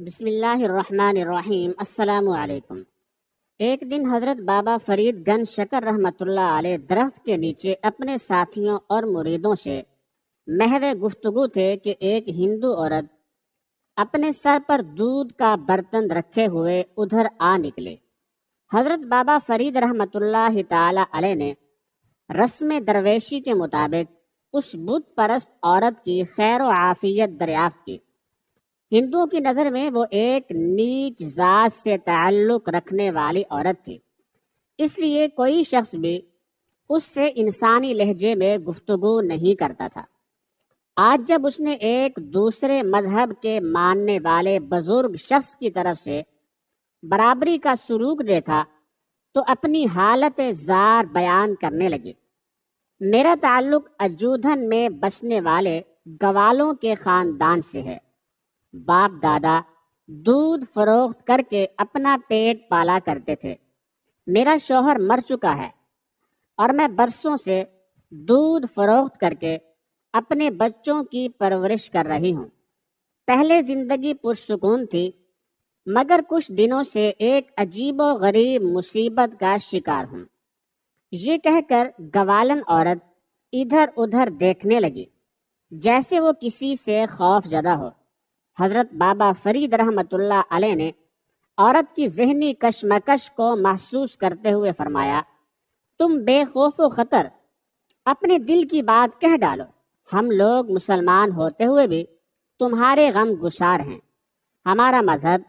بسم اللہ الرحمن الرحیم۔ السلام علیکم۔ ایک دن حضرت بابا فرید گنج شکر رحمۃ اللہ علیہ درخت کے نیچے اپنے ساتھیوں اور مریدوں سے محو گفتگو تھے کہ ایک ہندو عورت اپنے سر پر دودھ کا برتن رکھے ہوئے ادھر آ نکلے۔ حضرت بابا فرید رحمۃ اللہ تعالی علیہ نے رسم درویشی کے مطابق اس بت پرست عورت کی خیر و عافیت دریافت کی۔ ہندوؤں کی نظر میں وہ ایک نیچ ذات سے تعلق رکھنے والی عورت تھی، اس لیے کوئی شخص بھی اس سے انسانی لہجے میں گفتگو نہیں کرتا تھا۔ آج جب اس نے ایک دوسرے مذہب کے ماننے والے بزرگ شخص کی طرف سے برابری کا سلوک دیکھا تو اپنی حالت زار بیان کرنے لگی۔ میرا تعلق اجودھن میں بسنے والے گوالوں کے خاندان سے ہے۔ باپ دادا دودھ فروخت کر کے اپنا پیٹ پالا کرتے تھے۔ میرا شوہر مر چکا ہے اور میں برسوں سے دودھ فروخت کر کے اپنے بچوں کی پرورش کر رہی ہوں۔ پہلے زندگی پرسکون تھی، مگر کچھ دنوں سے ایک عجیب و غریب مصیبت کا شکار ہوں۔ یہ کہہ کر گوالن عورت ادھر ادھر دیکھنے لگی جیسے وہ کسی سے خوف زدہ ہو۔ حضرت بابا فرید رحمۃ اللہ علیہ نے عورت کی ذہنی کشمکش کو محسوس کرتے ہوئے فرمایا، تم بے خوف و خطر اپنے دل کی بات کہہ ڈالو۔ ہم لوگ مسلمان ہوتے ہوئے بھی تمہارے غم گسار ہیں۔ ہمارا مذہب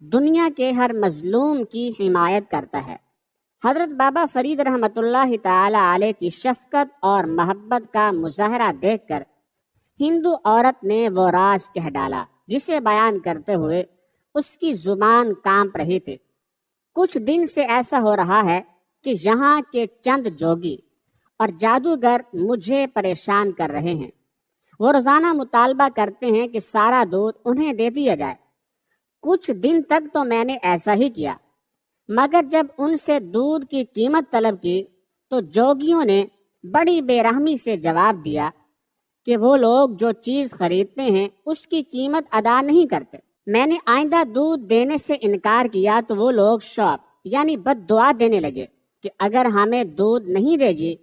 دنیا کے ہر مظلوم کی حمایت کرتا ہے۔ حضرت بابا فرید رحمۃ اللہ تعالی علیہ کی شفقت اور محبت کا مظاہرہ دیکھ کر ہندو عورت نے وہ راز کہہ ڈالا جسے بیان کرتے ہوئے اس کی زبان کانپ رہی تھی۔ کچھ دن سے ایسا ہو رہا ہے کہ یہاں کے چند جوگی اور جادوگر مجھے پریشان کر رہے ہیں۔ وہ روزانہ مطالبہ کرتے ہیں کہ سارا دودھ انہیں دے دیا جائے۔ کچھ دن تک تو میں نے ایسا ہی کیا، مگر جب ان سے دودھ کی قیمت طلب کی تو جوگیوں نے بڑی بے رحمی سے جواب دیا کہ وہ لوگ جو چیز خریدتے ہیں اس کی قیمت ادا نہیں کرتے۔ میں نے آئندہ دودھ دینے سے انکار کیا تو وہ لوگ شوق یعنی بد دعا دینے لگے کہ اگر ہمیں دودھ نہیں دے گی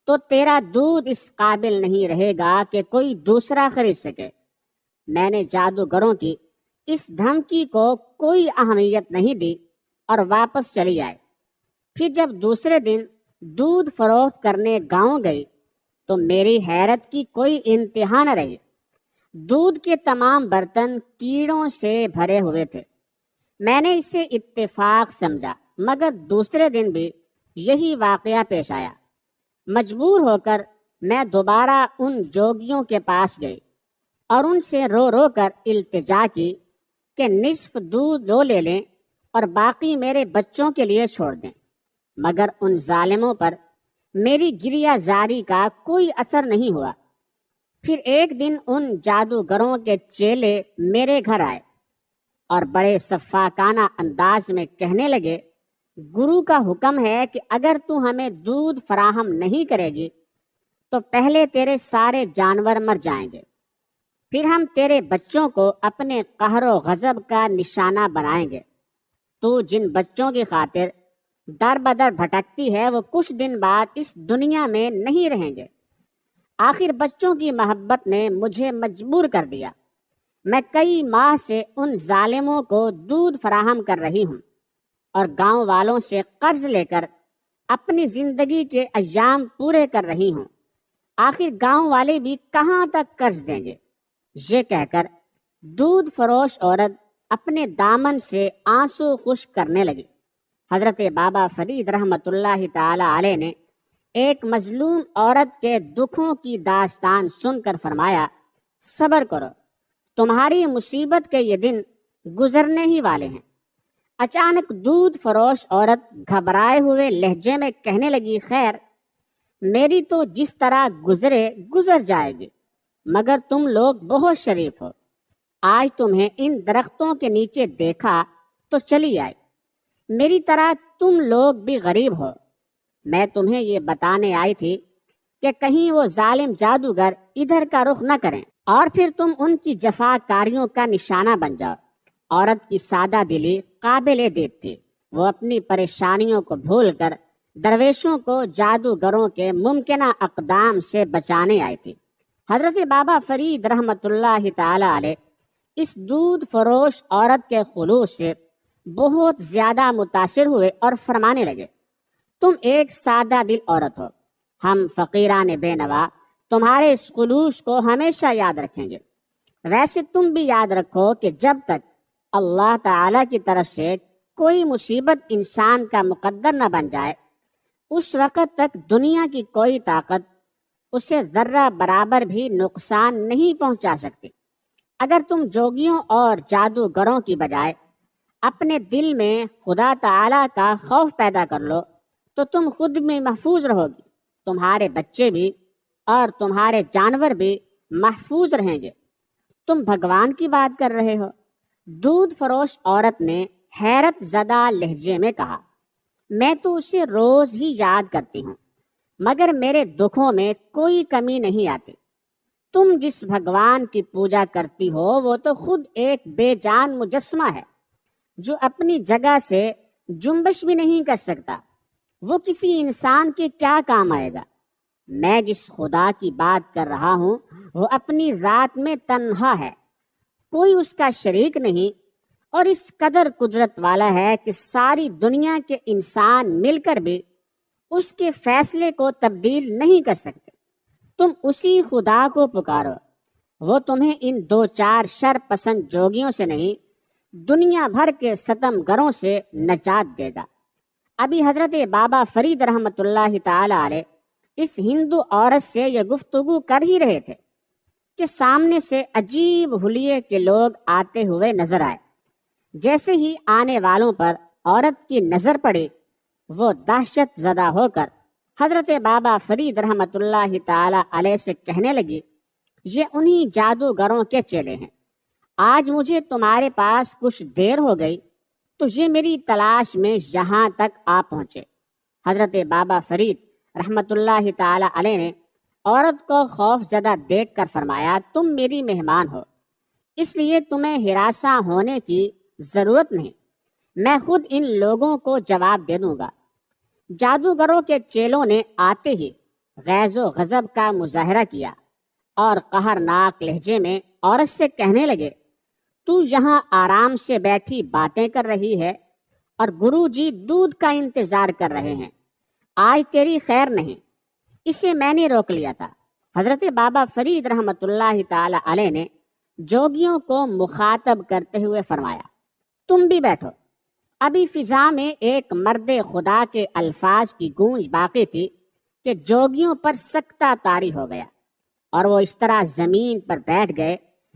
تو تیرا دودھ اس قابل نہیں رہے گا کہ کوئی دوسرا خرید سکے۔ میں نے جادوگروں کی اس دھمکی کو کوئی اہمیت نہیں دی اور واپس چلی آئی۔ پھر جب دوسرے دن دودھ فروخت کرنے گاؤں گئی تو میری حیرت کی کوئی انتہا نہ رہی۔ دودھ کے تمام برتن کیڑوں سے بھرے ہوئے تھے۔ میں نے اسے اتفاق سمجھا، مگر دوسرے دن بھی یہی واقعہ پیش آیا۔ مجبور ہو کر میں دوبارہ ان جوگیوں کے پاس گئی اور ان سے رو رو کر التجا کی کہ نصف دودھ وہ لے لیں اور باقی میرے بچوں کے لیے چھوڑ دیں، مگر ان ظالموں پر میری گریہ زاری کا کوئی اثر نہیں ہوا۔ پھر ایک دن ان جادوگروں کے چیلے میرے گھر آئے اور بڑے سفاکانہ انداز میں کہنے لگے، گرو کا حکم ہے کہ اگر تو ہمیں دودھ فراہم نہیں کرے گی تو پہلے تیرے سارے جانور مر جائیں گے، پھر ہم تیرے بچوں کو اپنے قہر و غضب کا نشانہ بنائیں گے۔ تو جن بچوں کی خاطر در بدر بھٹکتی ہے وہ کچھ دن بعد اس دنیا میں نہیں رہیں گے۔ آخر بچوں کی محبت نے مجھے مجبور کر دیا۔ میں کئی ماہ سے ان ظالموں کو دودھ فراہم کر رہی ہوں اور گاؤں والوں سے قرض لے کر اپنی زندگی کے ایام پورے کر رہی ہوں۔ آخر گاؤں والے بھی کہاں تک قرض دیں گے؟ یہ کہہ کر دودھ فروش عورت اپنے دامن سے آنسو خشک کرنے لگی۔ حضرت بابا فرید رحمۃ اللہ تعالی علیہ نے ایک مظلوم عورت کے دکھوں کی داستان سن کر فرمایا، صبر کرو، تمہاری مصیبت کے یہ دن گزرنے ہی والے ہیں۔ اچانک دودھ فروش عورت گھبرائے ہوئے لہجے میں کہنے لگی، خیر، میری تو جس طرح گزرے گزر جائے گی، مگر تم لوگ بہت شریف ہو، آج تمہیں ان درختوں کے نیچے دیکھا تو چلی آئی۔ میری طرح تم لوگ بھی غریب ہو۔ میں تمہیں یہ بتانے آئی تھی کہ کہیں وہ ظالم جادوگر ادھر کا رخ نہ کریں اور پھر تم ان کی جفا کاریوں کا نشانہ بن جاؤ۔ عورت کی سادہ دلی قابل دید تھی۔ وہ اپنی پریشانیوں کو بھول کر درویشوں کو جادوگروں کے ممکنہ اقدام سے بچانے آئی تھی۔ حضرت بابا فرید رحمۃ اللہ تعالی علیہ اس دودھ فروش عورت کے خلوص سے بہت زیادہ متاثر ہوئے اور فرمانے لگے، تم ایک سادہ دل عورت ہو، ہم فقیران بے نوا تمہارے اس خلوص کو ہمیشہ یاد رکھیں گے۔ ویسے تم بھی یاد رکھو کہ جب تک اللہ تعالی کی طرف سے کوئی مصیبت انسان کا مقدر نہ بن جائے، اس وقت تک دنیا کی کوئی طاقت اسے ذرہ برابر بھی نقصان نہیں پہنچا سکتی۔ اگر تم جوگیوں اور جادوگروں کی بجائے اپنے دل میں خدا تعالی کا خوف پیدا کر لو تو تم خود میں محفوظ رہو گی، تمہارے بچے بھی اور تمہارے جانور بھی محفوظ رہیں گے۔ تم بھگوان کی بات کر رہے ہو؟ دودھ فروش عورت نے حیرت زدہ لہجے میں کہا، میں تو اسے روز ہی یاد کرتی ہوں، مگر میرے دکھوں میں کوئی کمی نہیں آتی۔ تم جس بھگوان کی پوجا کرتی ہو وہ تو خود ایک بے جان مجسمہ ہے جو اپنی جگہ سے جنبش بھی نہیں کر سکتا، وہ کسی انسان کے کیا کام آئے گا؟ میں جس خدا کی بات کر رہا ہوں وہ اپنی ذات میں تنہا ہے، کوئی اس کا شریک نہیں، اور اس قدر قدرت والا ہے کہ ساری دنیا کے انسان مل کر بھی اس کے فیصلے کو تبدیل نہیں کر سکتے۔ تم اسی خدا کو پکارو، وہ تمہیں ان دو چار شر پسند جوگیوں سے نہیں، دنیا بھر کے ستم گروں سے نجات دے گا۔ ابھی حضرت بابا فرید رحمۃ اللہ تعالی علیہ اس ہندو عورت سے یہ گفتگو کر ہی رہے تھے کہ سامنے سے عجیب حلیے کے لوگ آتے ہوئے نظر آئے۔ جیسے ہی آنے والوں پر عورت کی نظر پڑی، وہ دہشت زدہ ہو کر حضرت بابا فرید رحمۃ اللہ تعالی علیہ سے کہنے لگی، یہ انہی جادوگروں کے چیلے ہیں، آج مجھے تمہارے پاس کچھ دیر ہو گئی تو یہ میری تلاش میں یہاں تک آ پہنچے۔ حضرت بابا فرید رحمۃ اللہ تعالی علیہ نے عورت کو خوف زدہ دیکھ کر فرمایا، تم میری مہمان ہو، اس لیے تمہیں ہراساں ہونے کی ضرورت نہیں، میں خود ان لوگوں کو جواب دے دوں گا۔ جادوگروں کے چیلوں نے آتے ہی غیظ و غضب کا مظاہرہ کیا اور قہرناک لہجے میں عورت سے کہنے لگے، تو یہاں آرام سے بیٹھی باتیں کر رہی ہے اور گرو جی دودھ کا انتظار کر رہے ہیں، آج تیری خیر نہیں، اسے میں نے روک لیا تھا۔ حضرت بابا فرید رحمۃ اللہ تعالی علیہ نے جوگیوں کو مخاطب کرتے ہوئے فرمایا، تم بھی بیٹھو۔ ابھی فضا میں ایک مرد خدا کے الفاظ کی گونج باقی تھی کہ جوگیوں پر سکتہ طاری ہو گیا اور وہ اس طرح زمین پر بیٹھ گئے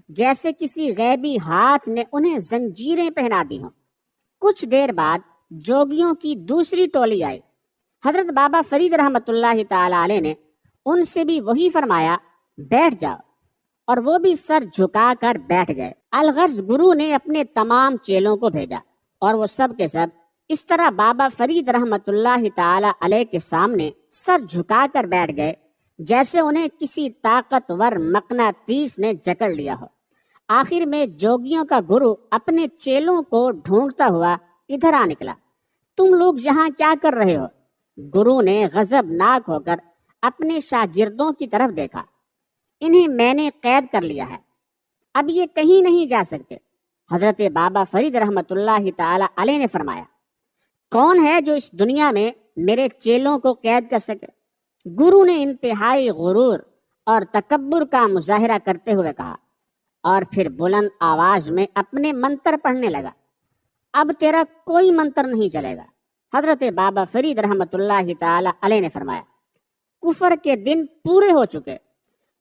جیسے کسی غیبی ہاتھ نے انہیں زنجیریں پہنا دی ہوں۔ کچھ دیر بعد جوگیوں کی دوسری ٹولی آئی۔ حضرت بابا فرید رحمۃ اللہ تعالی علیہ نے ان سے بھی وہی فرمایا، بیٹھ جاؤ، اور وہ بھی سر جھکا کر بیٹھ گئے۔ الغرض گرو نے اپنے تمام چیلوں کو بھیجا اور وہ سب کے سب اس طرح بابا فرید رحمۃ اللہ تعالی علیہ کے سامنے سر جھکا کر بیٹھ گئے جیسے انہیں کسی طاقتور مقناطیس نے جکڑ لیا ہو۔ آخر میں جوگیوں کا گرو اپنے چیلوں کو ڈھونڈتا ہوا ادھر آ نکلا۔ تم لوگ یہاں کیا کر رہے ہو؟ گرو نے غضبناک ہو کر اپنے شاگردوں کی طرف دیکھا۔ انہیں میں نے قید کر لیا ہے، اب یہ کہیں نہیں جا سکتے۔ حضرت بابا فرید رحمۃ اللہ تعالی علیہ نے فرمایا، کون ہے جو اس دنیا میں میرے چیلوں کو قید کر سکے؟ گرو نے انتہائی غرور اور تکبر کا مظاہرہ کرتے ہوئے کہا اور پھر بلند آواز میں اپنے منتر پڑھنے لگا، اب تیرا کوئی منتر نہیں چلے گا۔ حضرت بابا فرید رحمۃ اللہ تعالی علیہ نے فرمایا، کفر کے دن پورے ہو چکے۔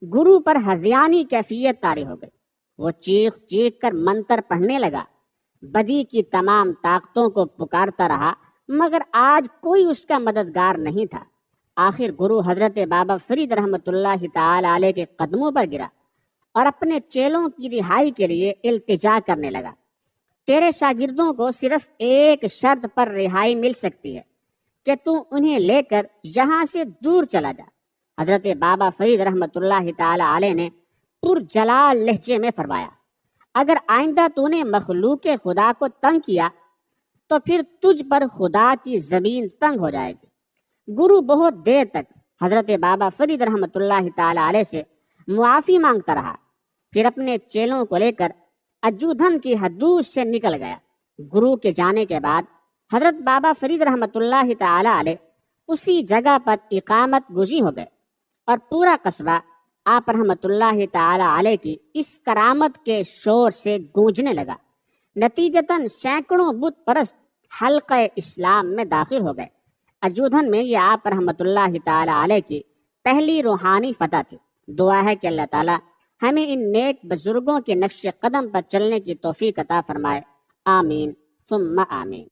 گرو پر ہذیانی کیفیت طاری ہو گئی، وہ چیخ چیخ کر منتر پڑھنے لگا، بدی کی تمام طاقتوں کو پکارتا رہا مگر آج کوئی اس کا مددگار نہیں تھا۔ آخر گرو حضرت بابا فرید رحمۃ اللہ تعالی علیہ کے قدموں پر گرا اور اپنے چیلوں کی رہائی کے لیے التجا کرنے لگا، تیرے شاگردوں کو صرف ایک شرط پر رہائی مل سکتی ہے کہ تو انہیں لے کر یہاں سے دور چلا جا۔ حضرت بابا فرید رحمۃ اللہ تعالی علیہ نے پرجلال لہجے میں فرمایا، اگر آئندہ تو نے مخلوق خدا کو تنگ کیا تو پھر تجھ پر خدا کی زمین تنگ ہو جائے گی۔ گرو بہت دیر تک حضرت بابا فرید رحمۃ اللہ تعالی علیہ سے معافی مانگتا رہا، پھر اپنے چیلوں کو لے کر اجودھن کی حدود سے نکل گیا۔ گرو کے جانے کے بعد حضرت بابا فرید رحمۃ اللہ تعالی علیہ اسی جگہ پر اقامت گزین ہو گئے اور پورا قصبہ آپ رحمۃ اللہ تعالی علیہ کی اس کرامت کے شور سے گونجنے لگا۔ نتیجتاً سینکڑوں بت پرست حلقہ اسلام میں داخل ہو گئے۔ اجودھن میں یہ آپ رحمۃ اللہ تعالی علیہ کی پہلی روحانی فتح تھی۔ دعا ہے کہ اللہ تعالی ہمیں ان نیک بزرگوں کے نقش قدم پر چلنے کی توفیق عطا فرمائے، آمین ثم آمین۔